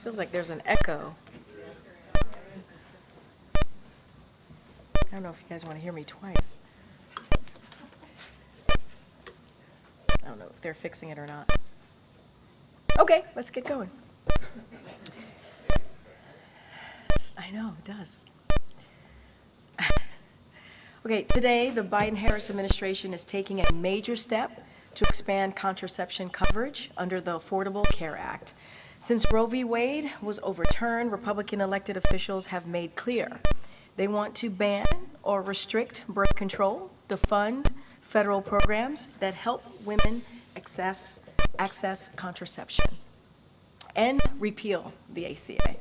Feels like there's an echo. I don't know if you guys want to hear me twice. I don't know if they're fixing it or not. Okay, let's get going. I know, it does. Okay, today the Biden-Harris administration is taking a major step to expand contraception coverage under the Affordable Care Act. Since Roe v. Wade was overturned, Republican elected officials have made clear they want to ban or restrict birth control, defund federal programs that help women access contraception, and repeal the ACA.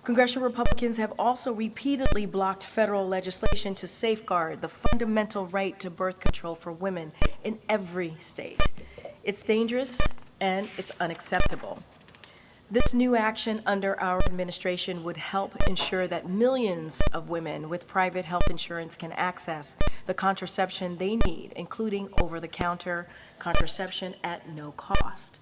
Congressional Republicans have also repeatedly blocked federal legislation to safeguard the fundamental right to birth control for women in every state. It's dangerous and it's unacceptable. This new action under our administration would help ensure that millions of women with private health insurance can access the contraception they need, including over-the-counter contraception at no cost.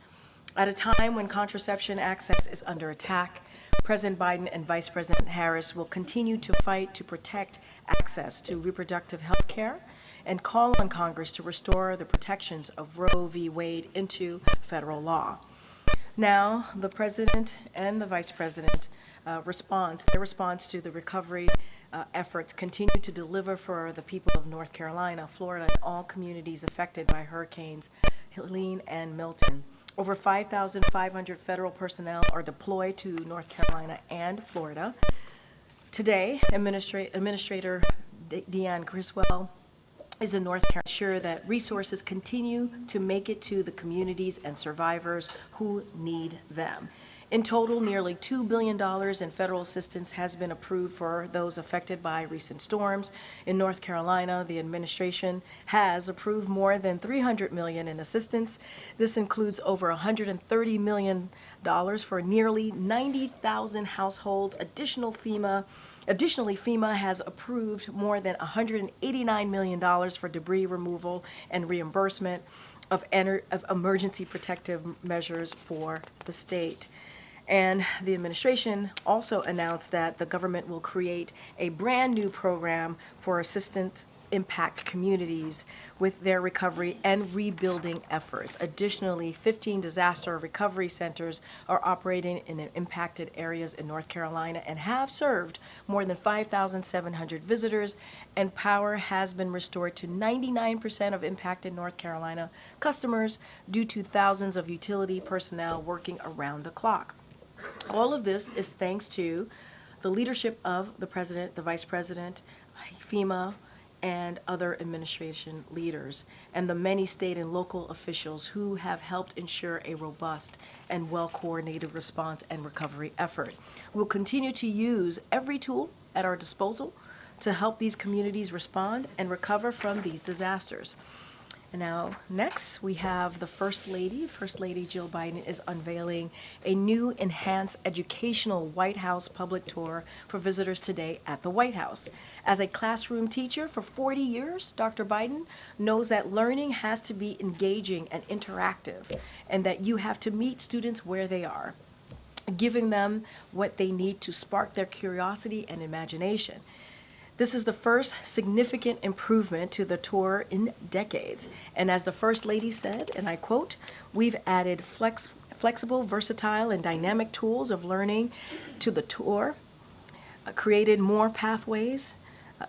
At a time when contraception access is under attack, President Biden and Vice President Harris will continue to fight to protect access to reproductive health care and call on Congress to restore the protections of Roe v. Wade into federal law. Now, the President and the Vice President their response to the recovery efforts continue to deliver for the people of North Carolina, Florida, and all communities affected by hurricanes Helene and Milton. Over 5,500 federal personnel are deployed to North Carolina and Florida. Today, Administrator Deanne Criswell is in North Carolina to ensure that resources continue to make it to the communities and survivors who need them. In total, nearly $2 billion in federal assistance has been approved for those affected by recent storms. In North Carolina, the administration has approved more than $300 million in assistance. This includes over $130 million for nearly 90,000 households. Additionally, FEMA has approved more than $189 million for debris removal and reimbursement of emergency protective measures for the state. And the administration also announced that the government will create a brand new program for assistance impact communities with their recovery and rebuilding efforts. Additionally, 15 disaster recovery centers are operating in impacted areas in North Carolina and have served more than 5,700 visitors, and power has been restored to 99% of impacted North Carolina customers due to thousands of utility personnel working around the clock. All of this is thanks to the leadership of the President, the Vice President, FEMA, and other administration leaders, and the many state and local officials who have helped ensure a robust and well-coordinated response and recovery effort. We'll continue to use every tool at our disposal to help these communities respond and recover from these disasters. And now, next, we have the First Lady. First Lady Jill Biden is unveiling a new enhanced educational White House public tour for visitors today at the White House. As a classroom teacher for 40 years, Dr. Biden knows that learning has to be engaging and interactive, and that you have to meet students where they are, giving them what they need to spark their curiosity and imagination. This is the first significant improvement to the tour in decades. And as the First Lady said, and I quote, "We've added flexible, versatile, and dynamic tools of learning to the tour, created more pathways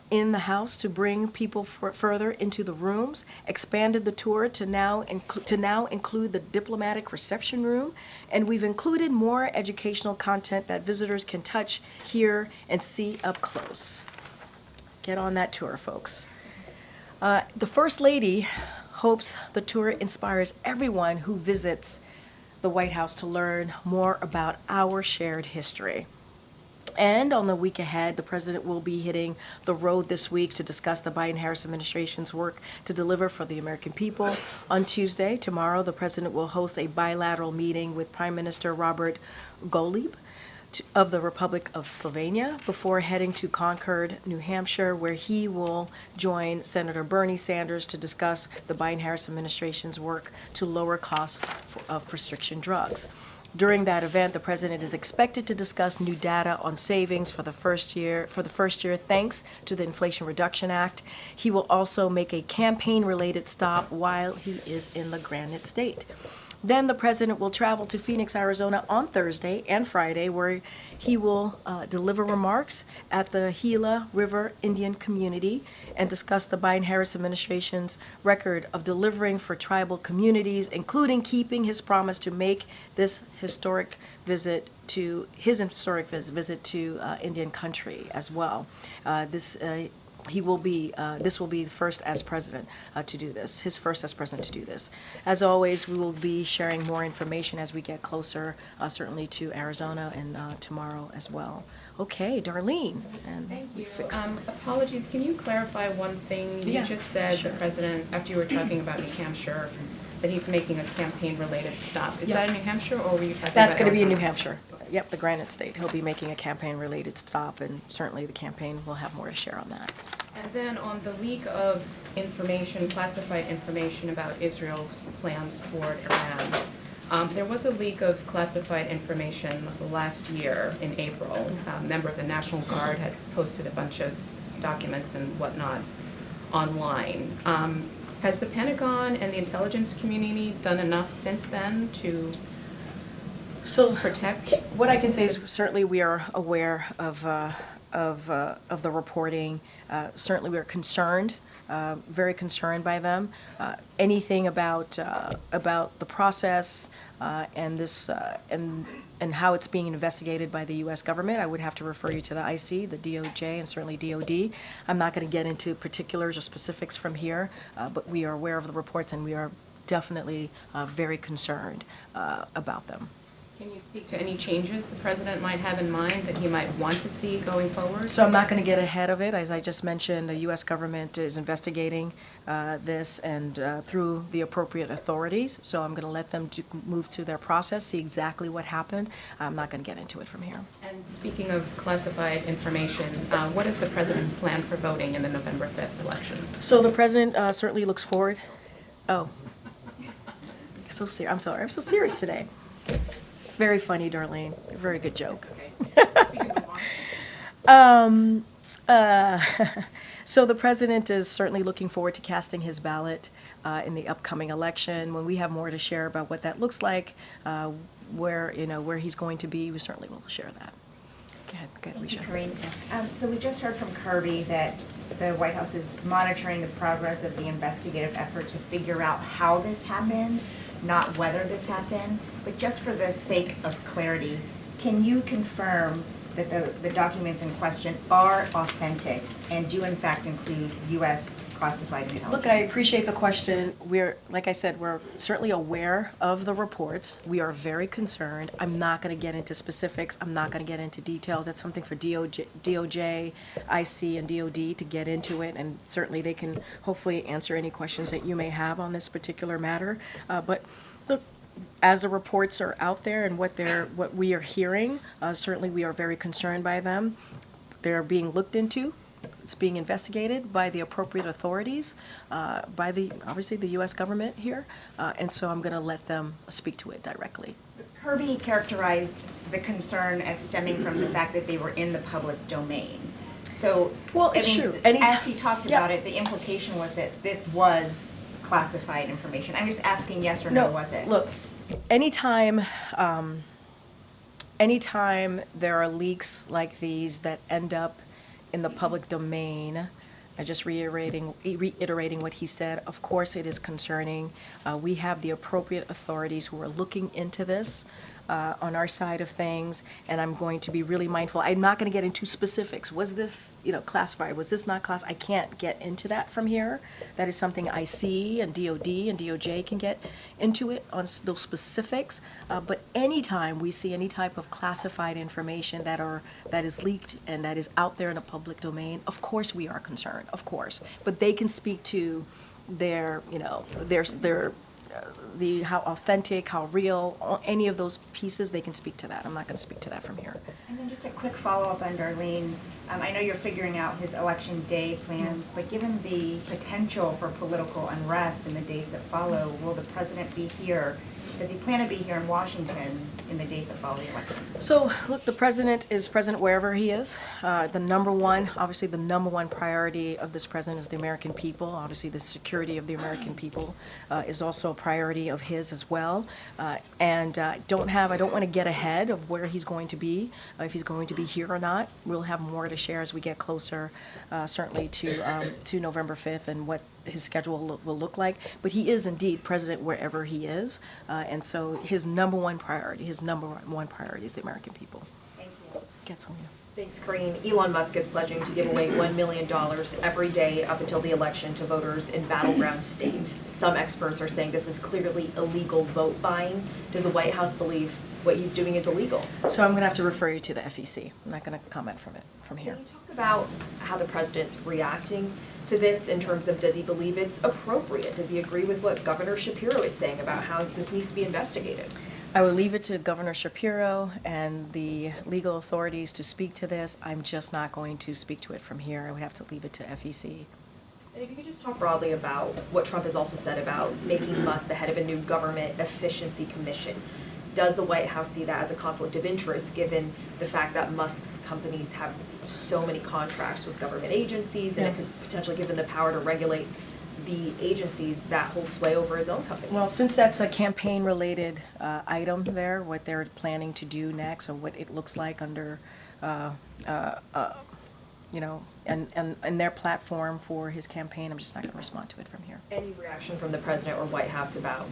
in the house to bring people further into the rooms, expanded the tour to now include the diplomatic reception room, and we've included more educational content that visitors can touch, hear, and see up close." Get on that tour, folks. The First Lady hopes the tour inspires everyone who visits the White House to learn more about our shared history. And on the week ahead, the President will be hitting the road this week to discuss the Biden-Harris administration's work to deliver for the American people. On Tuesday, tomorrow, the President will host a bilateral meeting with Prime Minister Robert Golub of the Republic of Slovenia before heading to Concord, New Hampshire, where he will join Senator Bernie Sanders to discuss the Biden-Harris administration's work to lower costs of prescription drugs. During that event, the president is expected to discuss new data on savings for the first year thanks to the Inflation Reduction Act. He will also make a campaign-related stop while he is in the Granite State. Then the president will travel to Phoenix, Arizona on Thursday and Friday, where he will deliver remarks at the Gila River Indian community and discuss the Biden-Harris administration's record of delivering for tribal communities, including keeping his promise to make this historic visit to Indian country as well. This will be the first as president to do this, his first as president to do this. As always, we will be sharing more information as we get closer, certainly to Arizona and tomorrow as well. Okay, Darlene. And thank you. Apologies, can you clarify one thing? You just said the president, after you were talking about New Hampshire, that he's making a campaign-related stop. Is that in New Hampshire, or were you talking about That's going to be in Arizona? New Hampshire. Yep, the Granite State. He'll be making a campaign-related stop, and certainly the campaign will have more to share on that. And then on the leak of information, classified information about Israel's plans toward Iran, there was a leak of classified information last year in April. A member of the National Guard had posted a bunch of documents and whatnot online. Has the Pentagon and the intelligence community done enough since then to protect? What I can say is certainly we are aware of the reporting. Certainly we are concerned, very concerned by them. Anything about the process and this and how it's being investigated by the U.S. government, I would have to refer you to the IC, the DOJ, and certainly DOD. I'm not going to get into particulars or specifics from here, but we are aware of the reports and we are definitely very concerned about them. Can you speak to any changes the president might have in mind that he might want to see going forward? So I'm not going to get ahead of it. As I just mentioned, the U.S. government is investigating this and through the appropriate authorities. So I'm going to let them move through their process, see exactly what happened. I'm not going to get into it from here. And speaking of classified information, what is the president's plan for voting in the November 5th election? So the president certainly looks forward. Oh, so serious. I'm sorry. I'm so serious today. Very funny, Darlene. Very good joke. So the president is certainly looking forward to casting his ballot in the upcoming election. When we have more to share about what that looks like, where he's going to be, we certainly will share that. Go ahead, Thank you, Karine. So we just heard from Kirby that the White House is monitoring the progress of the investigative effort to figure out how this happened, not whether this happened. But just for the sake of clarity, can you confirm that the documents in question are authentic and do in fact include U.S. classified intelligence? Look, I appreciate the question. Like I said, we're certainly aware of the reports. We are very concerned. I'm not going to get into specifics. I'm not going to get into details. That's something for DOJ, IC, and DOD to get into it, and certainly they can hopefully answer any questions that you may have on this particular matter. But look, as the reports are out there and what we are hearing, certainly we are very concerned by them. They're being looked into. It's being investigated by the appropriate authorities, obviously the U.S. government here, and so I'm going to let them speak to it directly. Kirby characterized the concern as stemming from the fact that they were in the public domain. So, well, it's true. As he talked about it, the implication was that this was classified information. I'm just asking yes or no, was it? Look, anytime there are leaks like these that end up in the public domain, just reiterating what he said, of course it is concerning. We have the appropriate authorities who are looking into this on our side of things, and I'm going to be really mindful. I'm not going to get into specifics. Was this, classified? Was this not classified? I can't get into that from here. That is something IC and DOD and DOJ can get into it on those specifics. But anytime we see any type of classified information that is leaked and that is out there in the public domain, of course we are concerned, of course. But they can speak to their how authentic, how real, any of those pieces, they can speak to that. I'm not going to speak to that from here. And then just a quick follow-up on Darlene. I know you're figuring out his election day plans, but given the potential for political unrest in the days that follow, will the president be here Does he plan to be here in Washington in the days that follow the election? So, look, the president is president wherever he is. Obviously the number one priority of this president is the American people. Obviously, the security of the American people is also a priority of his as well. I don't want to get ahead of where he's going to be, if he's going to be here or not. We'll have more to share as we get closer, certainly to November 5th and what his schedule will look like. But he is indeed president wherever he is, and so his number one priority is the American people. Thank you. Get something. Thanks, Karine. Elon Musk is pledging to give away $1 million every day up until the election to voters in battleground states. Some experts are saying this is clearly illegal vote buying. Does the White House believe what he's doing is illegal? So I'm going to have to refer you to the FEC. I'm not going to comment from here. Can you talk about how the president's reacting to this in terms of, does he believe it's appropriate? Does he agree with what Governor Shapiro is saying about how this needs to be investigated? I would leave it to Governor Shapiro and the legal authorities to speak to this. I'm just not going to speak to it from here. I would have to leave it to FEC. And if you could just talk broadly about what Trump has also said about making Musk the head of a new government efficiency commission. Does the White House see that as a conflict of interest, given the fact that Musk's companies have so many contracts with government agencies, and it could potentially give him the power to regulate the agencies that hold sway over his own companies? Well, since that's a campaign-related item there, what they're planning to do next, or what it looks like under, and their platform for his campaign, I'm just not going to respond to it from here. Any reaction from the president or White House about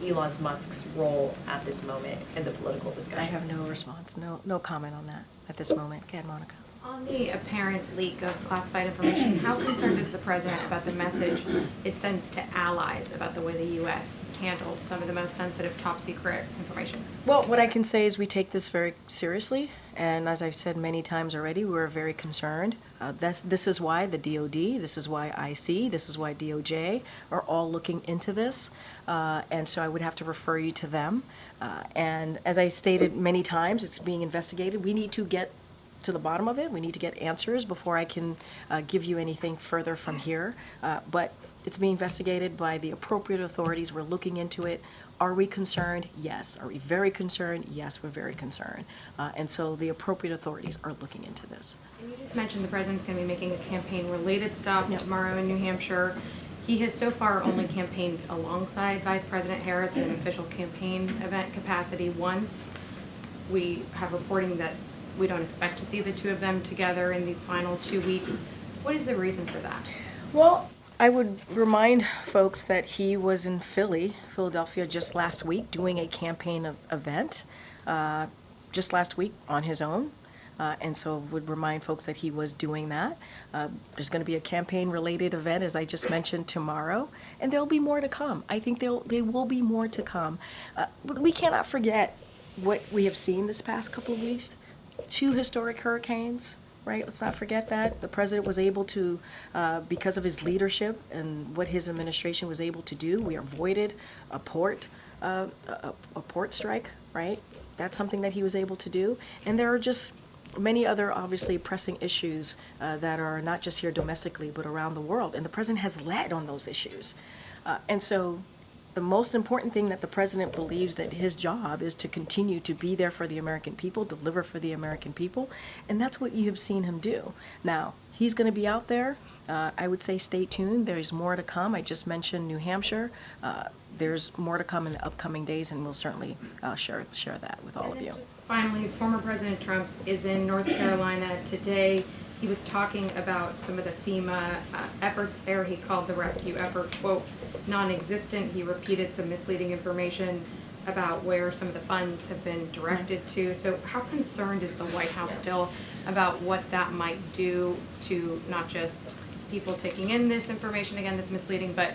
Elon Musk's role at this moment in the political discussion? I have no response, no comment on that at this moment. Go ahead, Monica. On the apparent leak of classified information, how concerned is the president about the message it sends to allies about the way the U.S. handles some of the most sensitive top secret information? Well, what I can say is we take this very seriously, and as I've said many times already, we're very concerned. This is why the DOD, this is why IC, this is why DOJ are all looking into this, and so I would have to refer you to them. And as I stated many times, it's being investigated. We need to get to the bottom of it. We need to get answers before I can give you anything further from here. But it's being investigated by the appropriate authorities. We're looking into it. Are we concerned? Yes. Are we very concerned? Yes, we're very concerned. And so the appropriate authorities are looking into this. And you just mentioned the president's going to be making a campaign-related stop tomorrow in New Hampshire. He has so far only campaigned alongside Vice President Harris in an official campaign event capacity once. We have reporting that we don't expect to see the two of them together in these final 2 weeks. What is the reason for that? Well, I would remind folks that he was in Philadelphia just last week doing a campaign event just last week on his own. And so would remind folks that he was doing that. There's going to be a campaign-related event, as I just mentioned, tomorrow, and there'll be more to come. I think there will be more to come. We cannot forget what we have seen this past couple of weeks. 2 historic hurricanes, right? Let's not forget that. The president was able to, because of his leadership and what his administration was able to do, we avoided a port strike, right? That's something that he was able to do. And there are just many other, obviously, pressing issues that are not just here domestically, but around the world. And the president has led on those issues. And so the most important thing that the president believes that his job is to continue to be there for the American people, deliver for the American people, and that's what you have seen him do. Now, he's going to be out there. I would say stay tuned. There's more to come. I just mentioned New Hampshire. There's more to come in the upcoming days, and we'll certainly share that with all of you. Finally, former President Trump is in North Carolina today. He was talking about some of the FEMA efforts there. He called the rescue effort, quote, non-existent. He repeated some misleading information about where some of the funds have been directed to. So how concerned is the White House still about what that might do to not just people taking in this information, again, that's misleading, but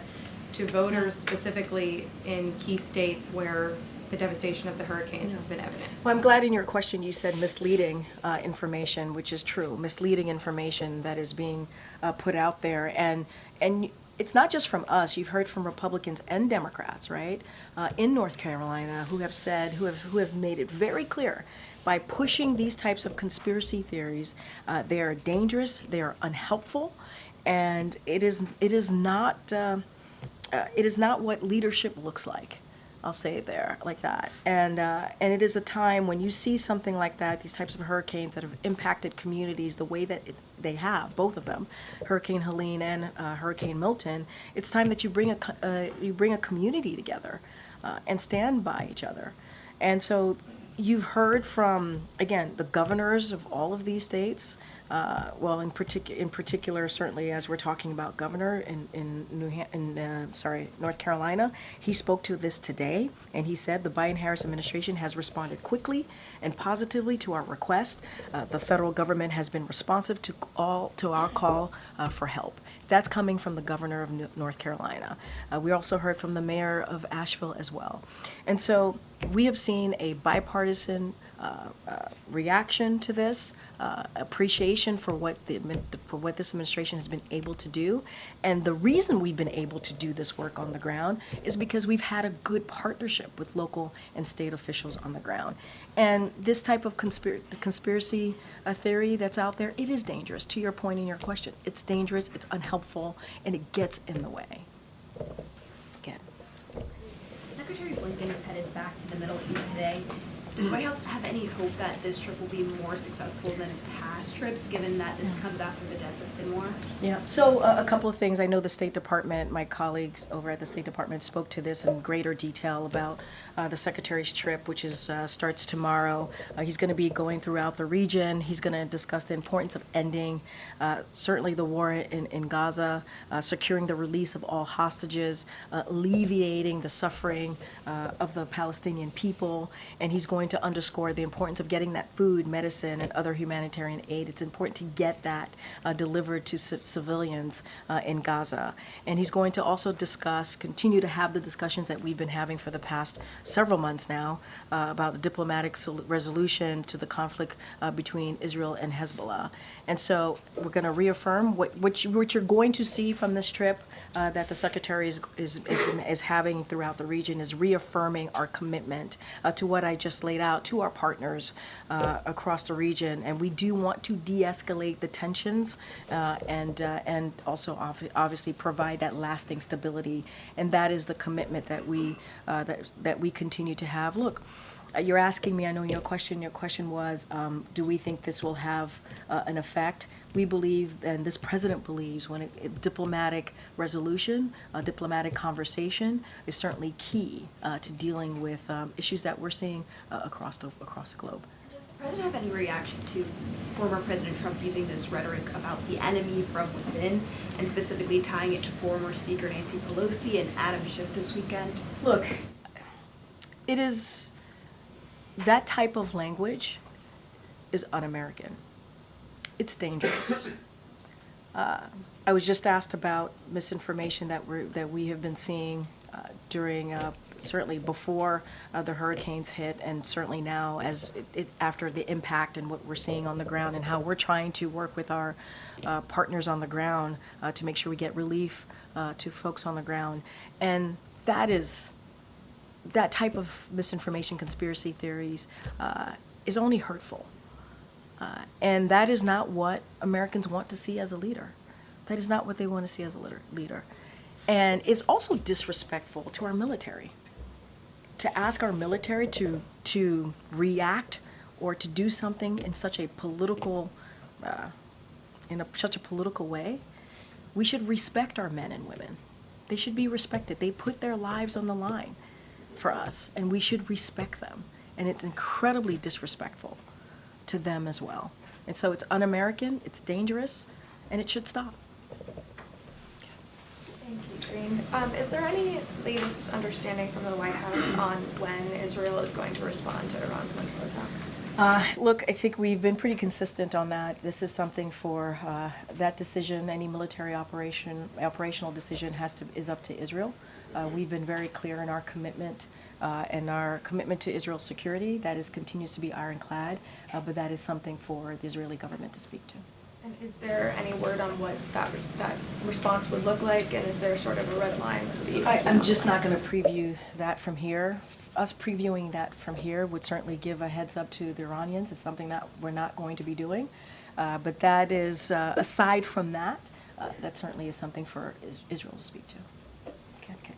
to voters specifically in key states where the devastation of the hurricanes has been evident? Well, I'm glad in your question you said misleading information, which is true. Misleading information that is being put out there. And it's not just from us. You've heard from Republicans and Democrats, right, in North Carolina, who have said, who have made it very clear, by pushing these types of conspiracy theories, they are dangerous, they are unhelpful, and it is not what leadership looks like. I'll say it there like that. And it is a time when you see something like that, these types of hurricanes that have impacted communities the way that they have, both of them, Hurricane Helene and Hurricane Milton. It's time that you bring a community together and stand by each other. And so you've heard from, again, the governors of all of these states. Well, in particular, certainly as we're talking about governor in North Carolina, he spoke to this today, and he said the Biden-Harris administration has responded quickly and positively to our request. The federal government has been responsive to our call for help. That's coming from the governor of North Carolina. We also heard from the mayor of Asheville as well. And so we have seen a bipartisan reaction to this, appreciation for what this administration has been able to do. And the reason we've been able to do this work on the ground is because we've had a good partnership with local and state officials on the ground. And this type of conspiracy theory that's out there, it is dangerous. To your point in your question, it's dangerous, it's unhelpful, and it gets in the way. Again. Secretary Blinken is headed back to the Middle East today. Does the White House have any hope that this trip will be more successful than past trips, given that this comes after the death of Sinwar? Yeah, so a couple of things. I know the State Department, my colleagues over at the State Department spoke to this in greater detail about the Secretary's trip, which starts tomorrow. He's going to be going throughout the region. He's going to discuss the importance of ending certainly the war in Gaza, securing the release of all hostages, alleviating the suffering of the Palestinian people, and he's going to underscore the importance of getting that food, medicine, and other humanitarian aid. It's important to get that delivered to civilians in Gaza. And he's going to also continue to have the discussions that we've been having for the past several months now about the diplomatic resolution to the conflict between Israel and Hezbollah. And so we're going to reaffirm what you're going to see from this trip that the Secretary is having throughout the region is reaffirming our commitment to what I just laid out to our partners across the region. And we do want to de-escalate the tensions and also obviously provide that lasting stability. And that is the commitment that we continue to have. Look, you're asking me, I know your question was, do we think this will have an effect? We believe, and this president believes, when a diplomatic resolution, a diplomatic conversation is certainly key to dealing with issues that we're seeing across the globe. Does the president have any reaction to former President Trump using this rhetoric about the enemy from within, and specifically tying it to former Speaker Nancy Pelosi and Adam Schiff this weekend? Look, it is, that type of language is un-American. It's dangerous. I was just asked about misinformation that we have been seeing during certainly before the hurricanes hit, and certainly now as after the impact and what we're seeing on the ground, and how we're trying to work with our partners on the ground to make sure we get relief to folks on the ground. And that type of misinformation, conspiracy theories is only hurtful. And that is not what Americans want to see as a leader. That is not what they want to see as a leader. And it's also disrespectful to our military. To ask our military to react or to do something in such a political, such a political way, we should respect our men and women. They should be respected. They put their lives on the line for us, and we should respect them. And it's incredibly disrespectful to them as well. And so it's un-American, it's dangerous, and it should stop. Thank you, Karine. Is there any latest understanding from the White House on when Israel is going to respond to Iran's missile attacks? Look, I think we've been pretty consistent on that. This is something for that decision. Any military operational decision is up to Israel. We've been very clear in our commitment and our commitment to Israel's security. That continues to be ironclad, but that is something for the Israeli government to speak to. And is there any word on what that response would look like, and is there sort of a red line? I'm just not going to preview that from here. Us previewing that from here would certainly give a heads up to the Iranians. It's something that we're not going to be doing. But that is, aside from that, that certainly is something for Israel to speak to. Thank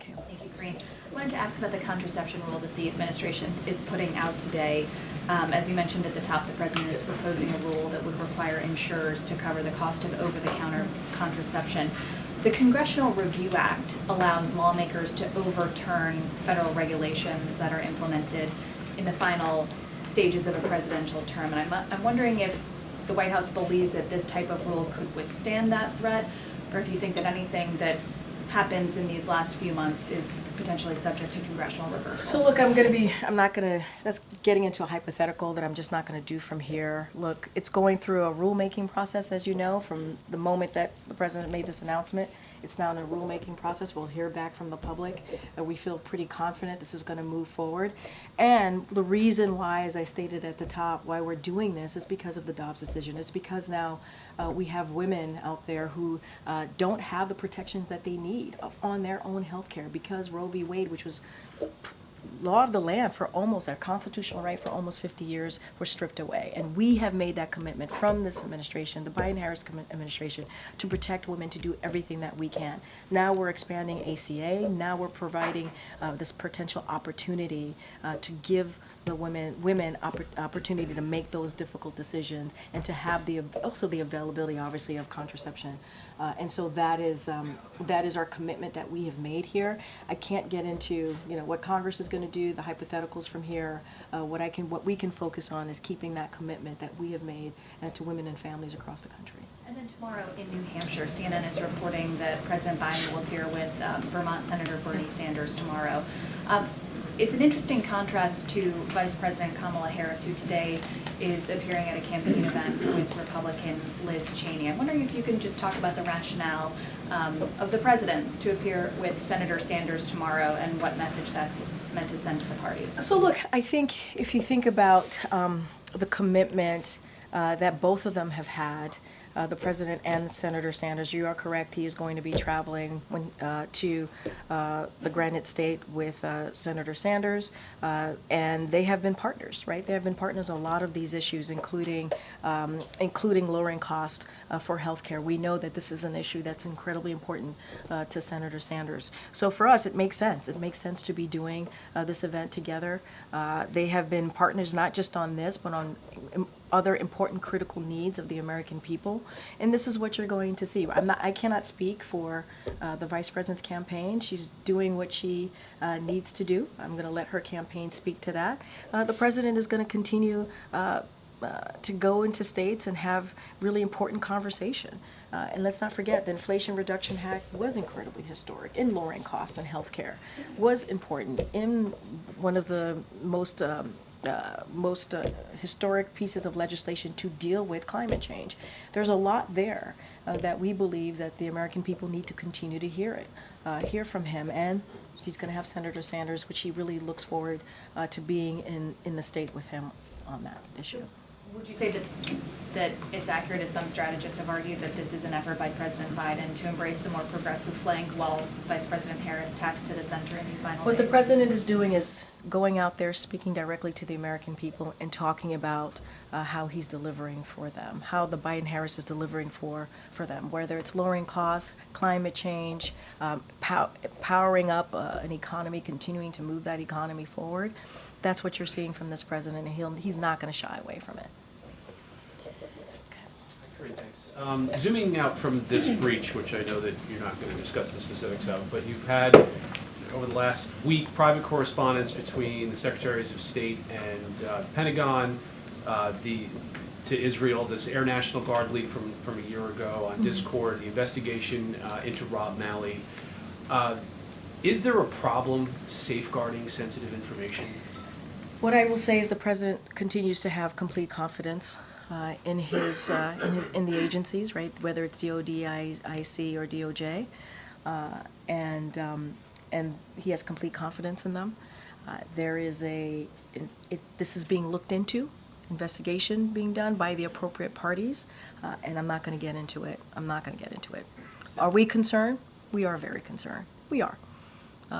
you, Karine. I wanted to ask about the contraception rule that the administration is putting out today. As you mentioned at the top, the president is proposing a rule that would require insurers to cover the cost of over-the-counter contraception. The Congressional Review Act allows lawmakers to overturn federal regulations that are implemented in the final stages of a presidential term. And I'm wondering if the White House believes that this type of rule could withstand that threat, or if you think that anything that happens in these last few months is potentially subject to congressional reversal. So look, that's getting into a hypothetical that I'm just not going to do from here. Look, it's going through a rulemaking process, as you know, from the moment that the president made this announcement. It's now in a rulemaking process. We'll hear back from the public. We feel pretty confident this is going to move forward. And the reason why, as I stated at the top, why we're doing this is because of the Dobbs decision. It's because now we have women out there who don't have the protections that they need on their own health care because Roe v. Wade, which was law of the land for almost our constitutional right for almost 50 years, were stripped away. And we have made that commitment from this administration, the Biden-Harris administration, to protect women, to do everything that we can. Now we're expanding ACA. Now we're providing this potential opportunity to give the women opportunity to make those difficult decisions and to have also the availability, obviously, of contraception. And so that is our commitment that we have made here. I can't get into what Congress is going to do, the hypotheticals from here. What we can focus on is keeping that commitment that we have made to women and families across the country. And then tomorrow in New Hampshire, CNN is reporting that President Biden will appear with Vermont Senator Bernie Sanders tomorrow. It's an interesting contrast to Vice President Kamala Harris, who today is appearing at a campaign event with Republican Liz Cheney. I'm wondering if you can just talk about the rationale of the presidents to appear with Senator Sanders tomorrow and what message that's meant to send to the party. So look, I think if you think about the commitment that both of them have had, the president and Senator Sanders, you are correct. He is going to be traveling to the Granite State with Senator Sanders, and they have been partners, right? They have been partners on a lot of these issues, including lowering cost for health care. We know that this is an issue that's incredibly important to Senator Sanders. So for us, it makes sense. It makes sense to be doing this event together. They have been partners not just on this, but on other important critical needs of the American people. And this is what you're going to see. I cannot speak for the Vice President's campaign. She's doing what she needs to do. I'm going to let her campaign speak to that. The President is going to continue to go into states and have really important conversation. And let's not forget, the Inflation Reduction Act was incredibly historic in lowering costs in health care, was important in one of the most historic pieces of legislation to deal with climate change. There's a lot there that we believe that the American people need to continue to hear from him. And he's going to have Senator Sanders, which he really looks forward to being in the state with him on that issue. Would you say that it's accurate, as some strategists have argued, that this is an effort by President Biden to embrace the more progressive flank while Vice President Harris tacks to the center in these final days? What the president is doing is going out there, speaking directly to the American people and talking about how he's delivering for them, how the Biden-Harris is delivering for them, whether it's lowering costs, climate change, powering up an economy, continuing to move that economy forward. That's what you're seeing from this president, and he's not going to shy away from it. Great, thanks. Zooming out from this breach, which I know that you're not going to discuss the specifics of, but you've had, over the last week, private correspondence between the Secretaries of State and the Pentagon, to Israel, this Air National Guard leak from a year ago on Discord, the investigation into Rob Malley. Is there a problem safeguarding sensitive information? What I will say is the president continues to have complete confidence in the agencies, right? Whether it's DOD, IC, or DOJ, and he has complete confidence in them. This is being looked into, investigation being done by the appropriate parties, and I'm not going to get into it. Are we concerned? We are very concerned. We are.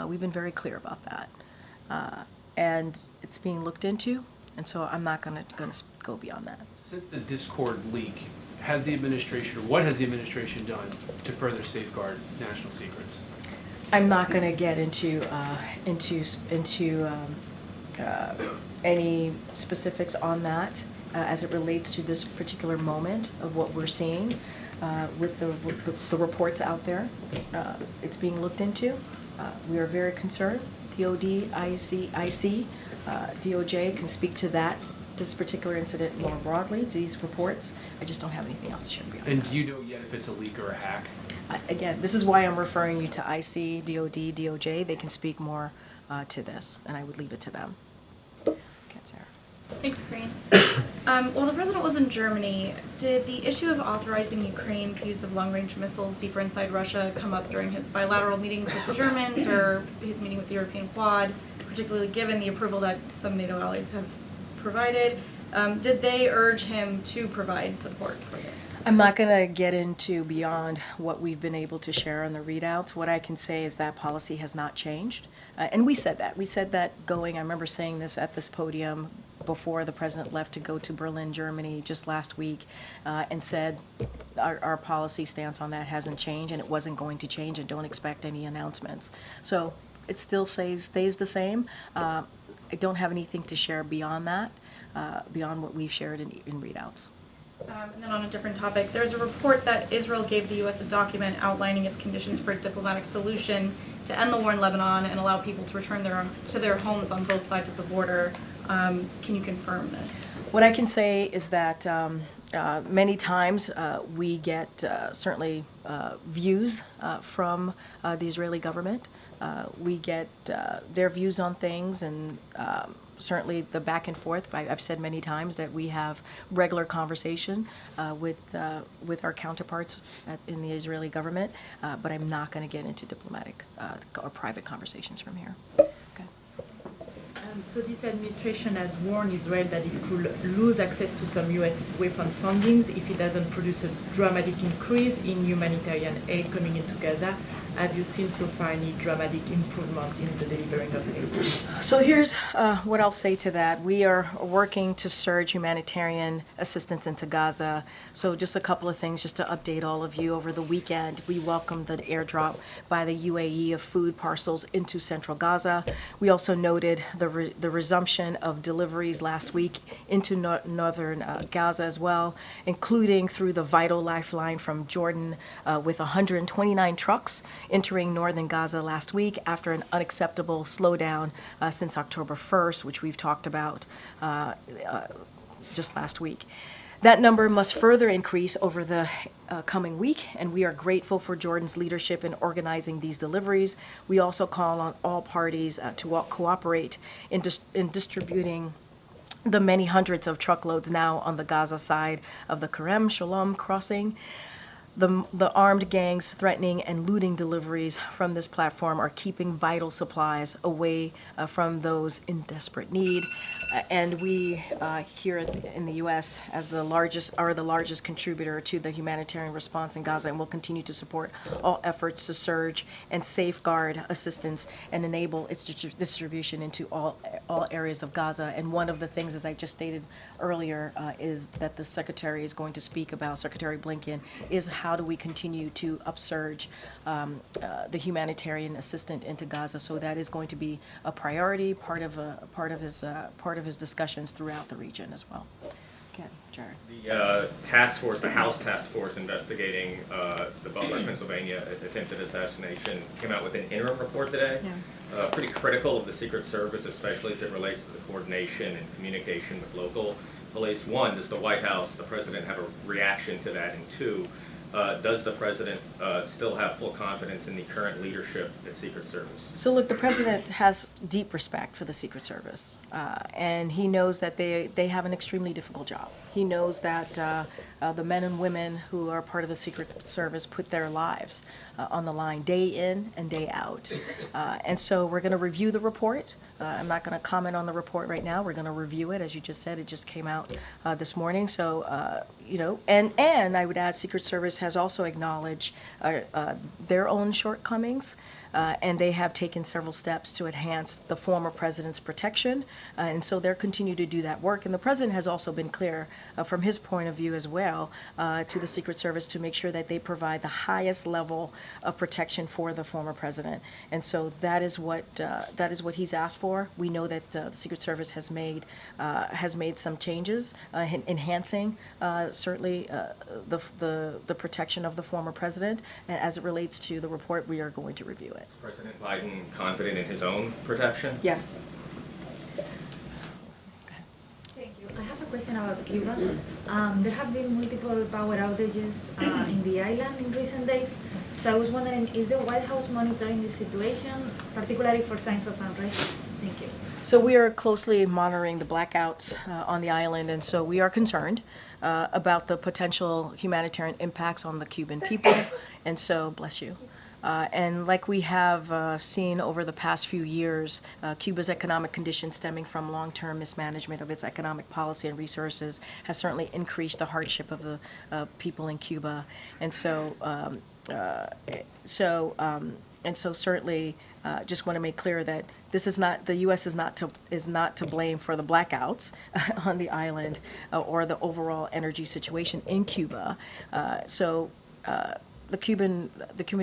We've been very clear about that. And it's being looked into, and so I'm not going to go beyond that. Since the Discord leak, what has the administration done to further safeguard national secrets? I'm not going to get into any specifics on that as it relates to this particular moment of what we're seeing with the reports out there. It's being looked into. We are very concerned. DOD, IC, DOJ can speak to this particular incident more broadly, these reports. I just don't have anything else to share beyond And that. do you know yet if it's a leak or a hack? Again, this is why I'm referring you to IC, DOD, DOJ. They can speak more to this, and I would leave it to them. Okay, Sarah. Thanks, Karine. While the president was in Germany, did the issue of authorizing Ukraine's use of long-range missiles deeper inside Russia come up during his bilateral meetings with the Germans or his meeting with the European Quad, particularly given the approval that some NATO allies have provided? Did they urge him to provide support for this? I'm not going to get into beyond what we've been able to share on the readouts. What I can say is that policy has not changed. And we said that. We said that I remember saying this at this podium before the president left to go to Berlin, Germany just last week, and said our policy stance on that hasn't changed and it wasn't going to change, and don't expect any announcements. So it still stays the same. I don't have anything to share beyond that, beyond what we've shared in readouts. And then on a different topic, there's a report that Israel gave the U.S. a document outlining its conditions for a diplomatic solution to end the war in Lebanon and allow people to return to their homes on both sides of the border. Can you confirm this? What I can say is that many times we get certainly views from the Israeli government. We get their views on things, and certainly the back and forth. I've said many times that we have regular conversation with our counterparts in the Israeli government, but I'm not going to get into diplomatic or private conversations from here. Okay. So this administration has warned Israel that it could lose access to some U.S. weapon fundings if it doesn't produce a dramatic increase in humanitarian aid coming into Gaza. Have you seen so far any dramatic improvement in the delivering of aid? So here's what I'll say to that. We are working to surge humanitarian assistance into Gaza. So just a couple of things just to update all of you. Over the weekend, we welcomed the airdrop by the UAE of food parcels into central Gaza. We also noted the resumption of deliveries last week into northern Gaza as well, including through the Vital Lifeline from Jordan with 129 trucks entering northern Gaza last week after an unacceptable slowdown since October 1st, which we've talked about just last week. That number must further increase over the coming week, and we are grateful for Jordan's leadership in organizing these deliveries. We also call on all parties to cooperate in distributing the many hundreds of truckloads now on the Gaza side of the Kerem Shalom crossing. The armed gangs threatening and looting deliveries from this platform are keeping vital supplies away from those in desperate need. And we here in the U.S. are the largest contributor to the humanitarian response in Gaza, and will continue to support all efforts to surge and safeguard assistance and enable its distribution into all areas of Gaza. And one of the things, as I just stated earlier, is that the Secretary is going to speak about, Secretary Blinken, is how do we continue to upsurge the humanitarian assistance into Gaza. So that is going to be a priority, part of his discussions throughout the region as well. Okay, Jared. The task force, the House task force investigating the Butler, Pennsylvania attempted assassination came out with an interim report today. Yeah. Pretty critical of the Secret Service, especially as it relates to the coordination and communication with local police. One, does the White House, the president, have a reaction to that? And two, does the president still have full confidence in the current leadership at Secret Service? So look, the president has deep respect for the Secret Service, and he knows that they have an extremely difficult job. He knows that the men and women who are part of the Secret Service put their lives on the line day in and day out. And so we're going to review the report. I'm not going to comment on the report right now. We're going to review it. As you just said, it just came out this morning. So, and I would add, Secret Service has also acknowledged their own shortcomings, and they have taken several steps to enhance the former president's protection. And so they'll continue to do that work. And the president has also been clear from his point of view as well to the Secret Service to make sure that they provide the highest level of protection for the former president. And so that is what he's asked for. We know that the Secret Service has made some changes, enhancing certainly the protection of the former president. And as it relates to the report, we are going to review it. Is President Biden confident in his own protection? Yes. Thank you. I have a question about Cuba. There have been multiple power outages in the island in recent days. So I was wondering, is the White House monitoring the situation, particularly for signs of unrest? Thank you. So we are closely monitoring the blackouts on the island, and so we are concerned about the potential humanitarian impacts on the Cuban people. And so, bless you. And like we have seen over the past few years, Cuba's economic conditions stemming from long-term mismanagement of its economic policy and resources has certainly increased the hardship of the people in Cuba. And so, certainly, just want to make clear that this is not, the U.S. is not to blame for the blackouts on the island or the overall energy situation in Cuba. The Cuban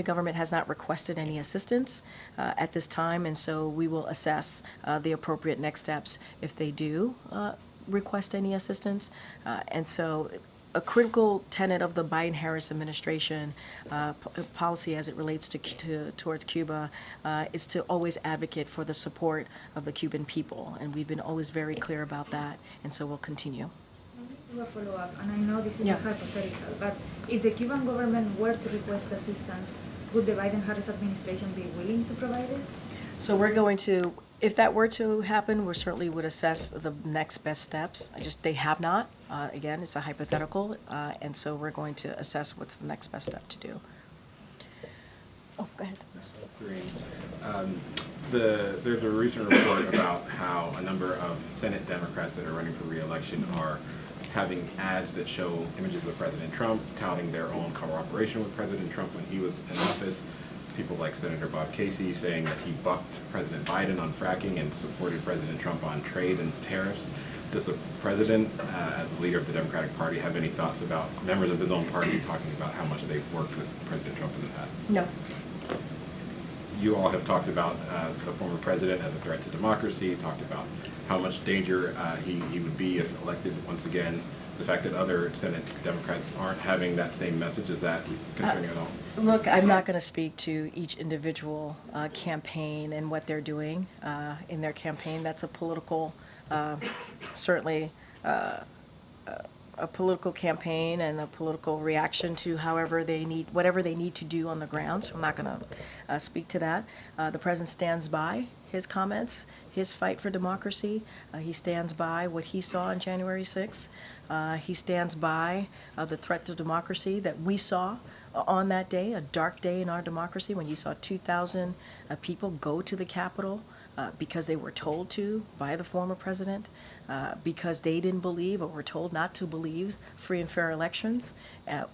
government has not requested any assistance at this time, and so we will assess the appropriate next steps if they do request any assistance. And so a critical tenet of the Biden-Harris administration policy as it relates towards Cuba is to always advocate for the support of the Cuban people, and we've been always very clear about that, and so we'll continue. Do a follow-up, and I know this is a hypothetical, but if the Cuban government were to request assistance, would the Biden-Harris administration be willing to provide it? So we're going to, if that were to happen, we certainly would assess the next best steps. They have not. Again, it's a hypothetical, and so we're going to assess what's the next best step to do. Oh, go ahead. There's a recent report about how a number of Senate Democrats that are running for re-election are having ads that show images of President Trump, touting their own cooperation with President Trump when he was in office. People like Senator Bob Casey saying that he bucked President Biden on fracking and supported President Trump on trade and tariffs. Does the president, as the leader of the Democratic Party, have any thoughts about members of his own party talking about how much they've worked with President Trump in the past? No. You all have talked about the former president as a threat to democracy, talked about how much danger he would be if elected once again. The fact that other Senate Democrats aren't having that same message, is that concerning at all? Look, I'm not going to speak to each individual campaign and what they're doing in their campaign. That's a political, certainly a political campaign and a political reaction to whatever they need to do on the ground. So I'm not going to speak to that. The president stands by his comments, his fight for democracy. He stands by what he saw on January 6th. He stands by the threat to democracy that we saw on that day, a dark day in our democracy, when you saw 2,000 people go to the Capitol because they were told to by the former president, because they didn't believe or were told not to believe free and fair elections,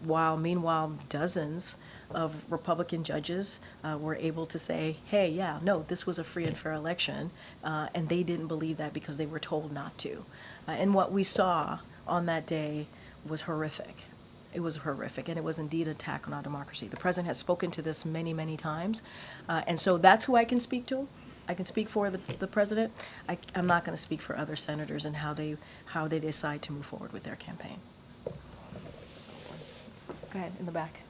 while meanwhile dozens of Republican judges were able to say, hey, yeah, no, this was a free and fair election, and they didn't believe that because they were told not to. And what we saw on that day was horrific. It was horrific, and it was indeed an attack on our democracy. The president has spoken to this many, many times, and so that's who I can speak to. I can speak for the president. I'm not going to speak for other senators and how they decide to move forward with their campaign. Go ahead, in the back.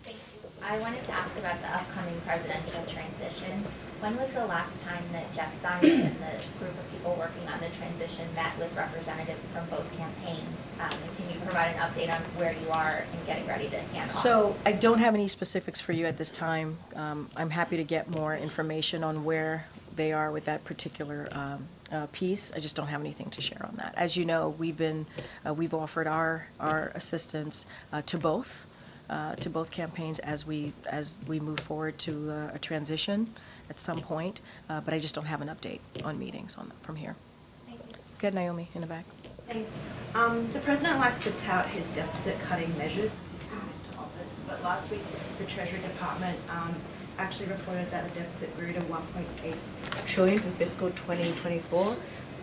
Thank you. I wanted to ask about the upcoming presidential transition. When was the last time that Jeff Sessions and the group of people working on the transition met with representatives from both campaigns? And can you provide an update on where you are in getting ready to hand off? So I don't have any specifics for you at this time. I'm happy to get more information on where they are with that particular piece. I just don't have anything to share on that. As you know, we've offered our assistance to both campaigns as we move forward to a transition at some point. But I just don't have an update on meetings from here. Thank you. Go ahead, Naomi, in the back. Thanks. The president likes to tout his deficit-cutting measures since he's come into office, but last week the Treasury Department actually reported that the deficit grew to $1.8 trillion for fiscal 2024.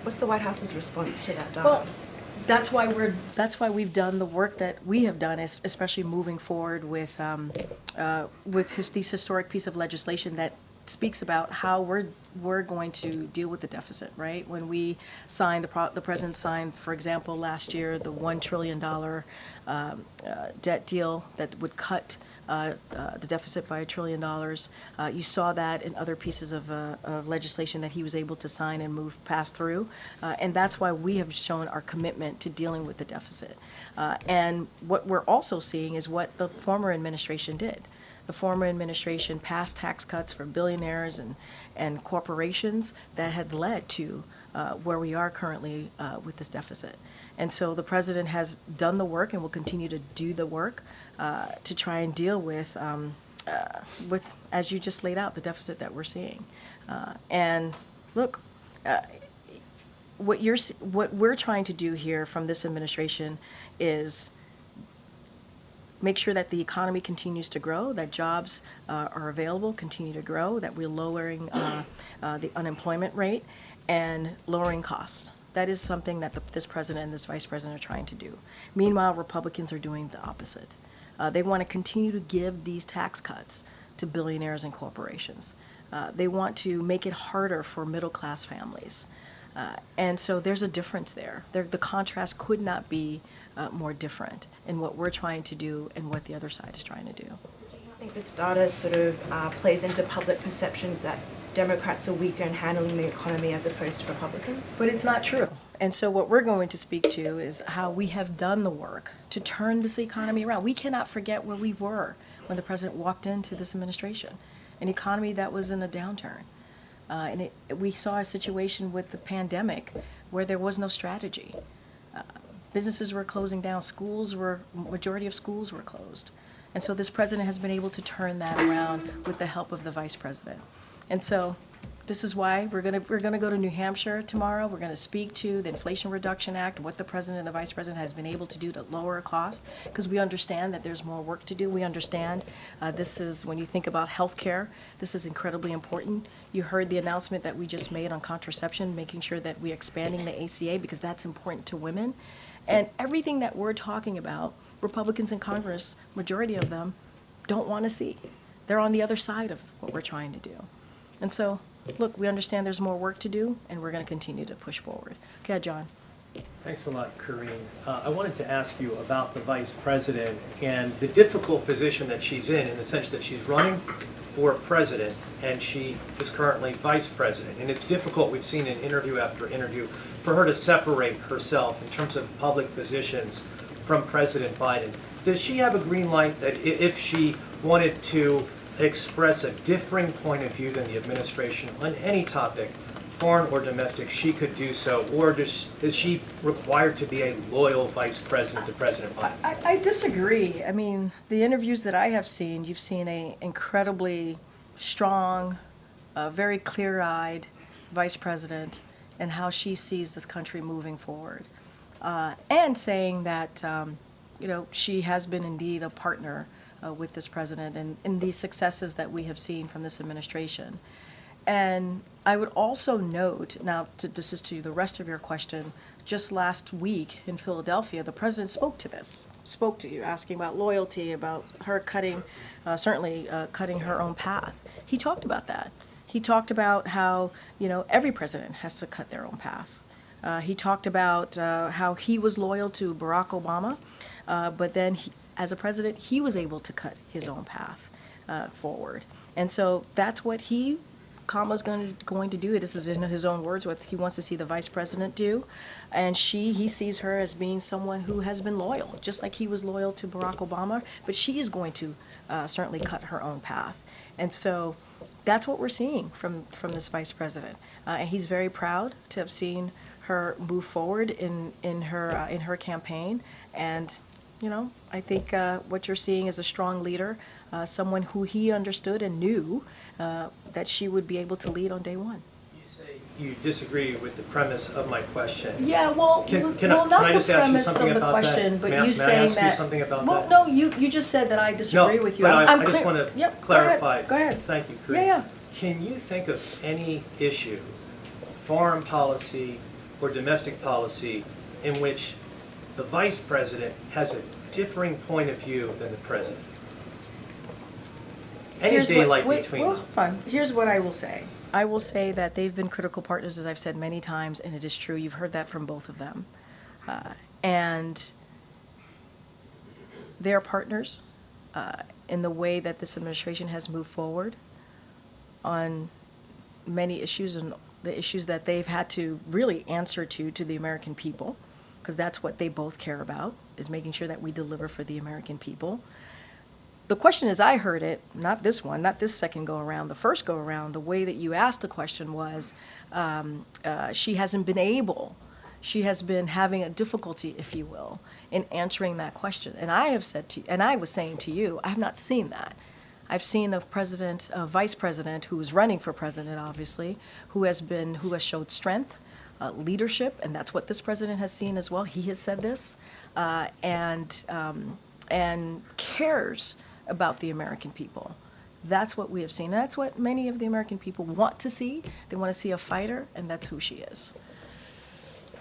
What's the White House's response to that data? Well, That's why we've done the work that we have done, especially moving forward with this historic piece of legislation that speaks about how we're going to deal with the deficit, right? When we signed, the president signed, for example, last year, the $1 trillion debt deal that would cut the deficit by $1 trillion. You saw that in other pieces of legislation that he was able to sign and pass through. And that's why we have shown our commitment to dealing with the deficit. And what we're also seeing is what the former administration did. The former administration passed tax cuts for billionaires and corporations that had led to where we are currently with this deficit. And so the president has done the work and will continue to do the work to try and deal with, as you just laid out, the deficit that we're seeing. And look, what we're trying to do here from this administration is make sure that the economy continues to grow, that jobs are available, continue to grow, that we're lowering the unemployment rate and lowering costs. That is something that this president and this vice president are trying to do. Meanwhile, Republicans are doing the opposite. They want to continue to give these tax cuts to billionaires and corporations. They want to make it harder for middle-class families. And so there's a difference there. The contrast could not be more different in what we're trying to do and what the other side is trying to do. I think this data sort of plays into public perceptions that Democrats are weaker in handling the economy as opposed to Republicans. But it's not true. And so what we're going to speak to is how we have done the work to turn this economy around. We cannot forget where we were when the president walked into this administration, an economy that was in a downturn. And we saw a situation with the pandemic where there was no strategy. Businesses were closing down, majority of schools were closed. And so this president has been able to turn that around with the help of the vice president. And so this is why we're gonna go to New Hampshire tomorrow. We're gonna speak to the Inflation Reduction Act, what the president and the vice president has been able to do to lower costs, because we understand that there's more work to do. We understand this is, when you think about healthcare, this is incredibly important. You heard the announcement that we just made on contraception, making sure that we're expanding the ACA because that's important to women. And everything that we're talking about, Republicans in Congress, majority of them, don't want to see. They're on the other side of what we're trying to do. And so, look, we understand there's more work to do, and we're going to continue to push forward. Okay, John. Thanks a lot, Karine. I wanted to ask you about the vice president and the difficult position that she's in the sense that she's running for president and she is currently vice president. And it's difficult, we've seen in interview after interview, for her to separate herself in terms of public positions from President Biden. Does she have a green light that if she wanted to express a differing point of view than the administration on any topic, foreign or domestic, she could do so? Or is she required to be a loyal vice president to President Biden? I disagree. I mean, the interviews that I have seen, you've seen an incredibly strong, very clear-eyed vice president and how she sees this country moving forward. And saying that, she has been indeed a partner with this president and in these successes that we have seen from this administration. And I would also note, now this is to the rest of your question, just last week in Philadelphia, the president spoke to you, asking about loyalty, about her cutting her own path. He talked about that. He talked about how, every president has to cut their own path. He talked about how he was loyal to Barack Obama, but then as a president, he was able to cut his own path forward. And so that's what Kamala's going to do. This is in his own words, what he wants to see the vice president do. And he sees her as being someone who has been loyal, just like he was loyal to Barack Obama, but she is going to certainly cut her own path. And so that's what we're seeing from this vice president. And he's very proud to have seen her move forward in her campaign. And I think what you're seeing is a strong leader, someone who he understood and knew that she would be able to lead on day one. You say you disagree with the premise of my question. Yeah, well, Can I just ask you something about that? May I ask you something about that? No, you just said that I disagree with you. But I just want to clarify. Go ahead. Thank you, Karine. Yeah. Can you think of any issue, foreign policy or domestic policy, in which the vice president has a differing point of view than the president. Any daylight between them. Hold on. Here's what I will say. I will say that they've been critical partners, as I've said many times, and it is true. You've heard that from both of them. And they are partners in the way that this administration has moved forward on many issues, and the issues that they've had to really answer to the American people, because that's what they both care about, is making sure that we deliver for the American people. The question as I heard it, not this one, not this second go around, the first go around, the way that you asked the question was, she has been having a difficulty, if you will, in answering that question. And I have said to you, and I was saying to you, I have not seen that. I've seen a vice president who is running for president, obviously, who has showed strength, leadership, and that's what this president has seen as well. He has said this, and cares about the American people. That's what we have seen. That's what many of the American people want to see. They want to see a fighter, and that's who she is.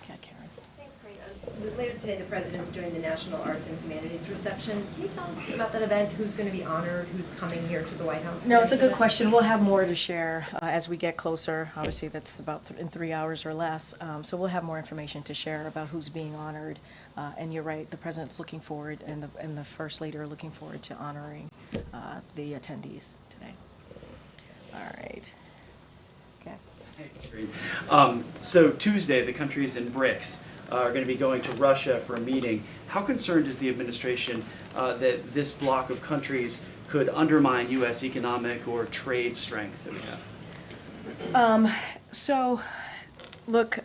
Okay, Karen. Thanks, Karine. Later today, the president's doing the National Arts and Humanities reception. Can you tell us about that event? Who's going to be honored? Who's coming here to the White House? No, it's a good question. We'll have more to share as we get closer. Obviously, that's about in 3 hours or less. So we'll have more information to share about who's being honored. And you're right, the president's looking forward, and the first lady are looking forward to honoring the attendees today. All right. Okay. So Tuesday, the countries in BRICS are going to be going to Russia for a meeting. How concerned is the administration that this bloc of countries could undermine U.S. economic or trade strength that we have? So, look,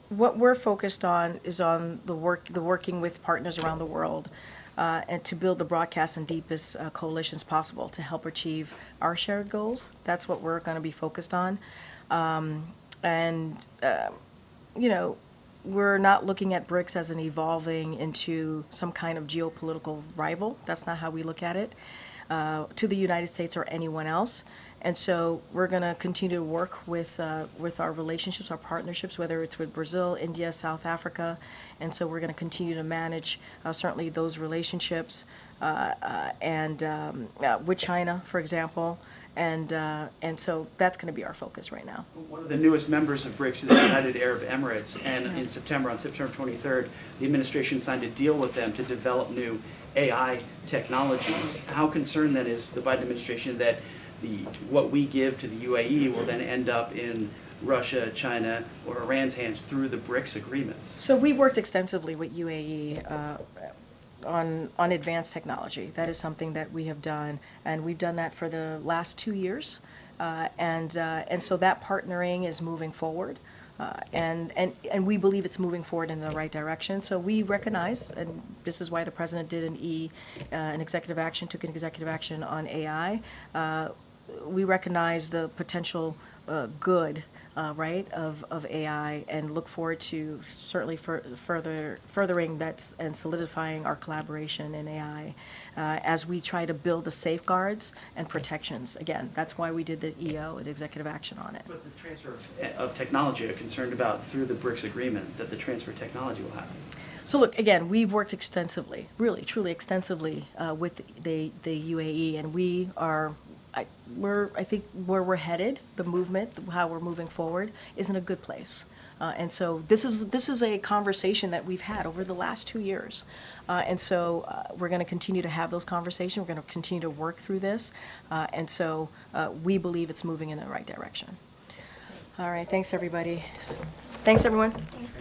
what we're focused on is on the working with partners around the world and to build the broadest and deepest coalitions possible to help achieve our shared goals. That's what we're going to be focused on. You know, we're not looking at BRICS as an evolving into some kind of geopolitical rival. That's not how we look at it to the United States or anyone else. And so we're going to continue to work with our relationships, our partnerships, whether it's with Brazil, India, South Africa. And so we're going to continue to manage certainly those relationships with China, for example. And so that's going to be our focus right now. One of the newest members of BRICS is the United Arab Emirates. And in September, on September 23rd, the administration signed a deal with them to develop new AI technologies. How concerned then is the Biden administration that what we give to the UAE will then end up in Russia, China, or Iran's hands through the BRICS agreements? So we've worked extensively with UAE on advanced technology. That is something that we have done, and we've done that for the last 2 years. And so that partnering is moving forward. And we believe it's moving forward in the right direction. So we recognize, and this is why the president did an executive action, took an executive action on AI. We recognize the potential good, right, of AI, and look forward to certainly furthering that and solidifying our collaboration in AI as we try to build the safeguards and protections. Again, that's why we did the EO, the executive action on it. But the transfer of technology, are concerned about through the BRICS agreement that the transfer of technology will happen? So look, again, we've worked extensively, really, truly extensively with the UAE, and we are. I think where we're headed, the movement, how we're moving forward, is in a good place. And so this is a conversation that we've had over the last 2 years. And so we're going to continue to have those conversations. We're going to continue to work through this. And so we believe it's moving in the right direction. All right. Thanks, everybody. Thanks, everyone. Thanks,